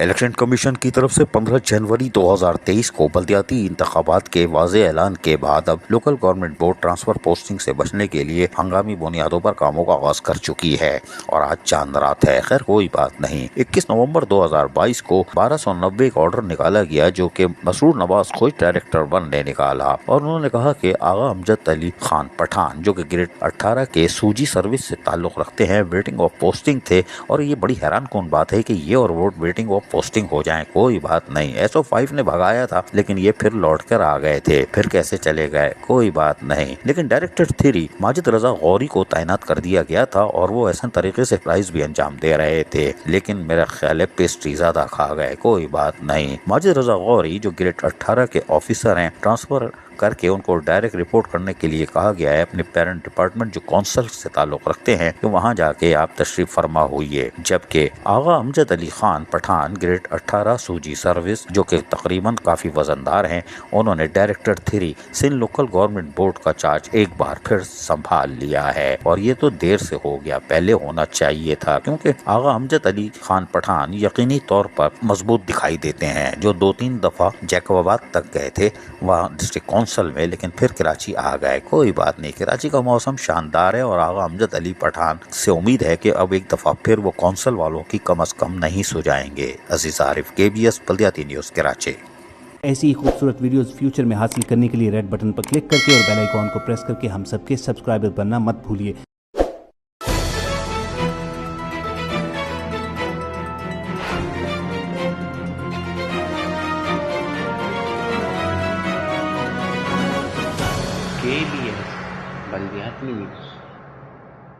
Election commission کی طرف سے 15 جنوری 2023 کو بلدیاتی انتخابات کے واضح اعلان کے بعد اب local government board transfer posting سے بچنے کے لیے ہنگامی بنیادوں پر کاموں کا آغاز کر چکی ہے اور آج چاند رات ہے۔ خیر کوئی بات نہیں، 21 نومبر 2022 کو 1290 کا آرڈر نکالا گیا جو کہ مسرور نواز خوش ڈائریکٹر 1 نے نکالا، اور انہوں نے کہا کہ آغا امجد علی خان پٹھان جو کہ گریڈ 18 کے سوجی سروس سے تعلق رکھتے ہیں ویٹنگ آف پوسٹنگ تھے، اور یہ بڑی حیران کن بات ہے کہ یہ اور ووٹ ویٹنگ آف پوسٹنگ ہو جائیں۔ کوئی بات نہیں، SO5 نے بھگایا تھا لیکن یہ پھر لوٹ کر آ گئے تھے، پھر کیسے چلے گئے کوئی بات نہیں، لیکن ڈائریکٹر 3 ماجد رضا غوری کو تعینات کر دیا گیا تھا اور وہ ایسے طریقے سے پرائز بھی انجام دے رہے تھے، لیکن میرا خیال ہے پیسٹری زیادہ کھا گئے۔ کوئی بات نہیں، ماجد رضا غوری جو گریڈ 18 کے آفیسر ہیں، ٹرانسفر کر کے ان کو ڈائریکٹ رپورٹ کرنے کے لیے کہا گیا ہے اپنے پیرنٹ ڈپارٹمنٹ جو کونسل سے تعلق رکھتے ہیں کہ وہاں جا کے آپ تشریف فرما ہوئیے، جبکہ آغا امجد علی خان پٹھان گریڈ 18 سوجی سروس جو کہ تقریباً کافی وزندار ہیں، انہوں نے director 3 Sindh local government board کا چارج ایک بار پھر سنبھال لیا ہے، اور یہ تو دیر سے ہو گیا، پہلے ہونا چاہیے تھا، کیونکہ آغا امجد علی خان پٹھان یقینی طور پر مضبوط دکھائی دیتے ہیں، جو 2-3 دفعہ جیکوباد تک گئے تھے وہاں ڈسٹرکٹ کونسل میں، لیکن پھر کراچی آ گئے۔ کوئی بات نہیں، کراچی کا موسم شاندار ہے اور آغا امجد علی پٹھان سے امید ہے کہ اب ایک دفعہ پھر وہ کونسل والوں کی کم از کم نہیں سجائیں گے۔ عزیز عارف، KBS بلدیاتی نیوز کراچی۔ ایسی ہی خوبصورت ویڈیوز فیوچر میں حاصل کرنے کے لیے ریڈ بٹن پر کلک کر کے اور بیل آئیکن کو پریس کر کے ہم سب کے سبسکرائبر بننا مت بھولیے۔ KBS بلدیاتی نیوز۔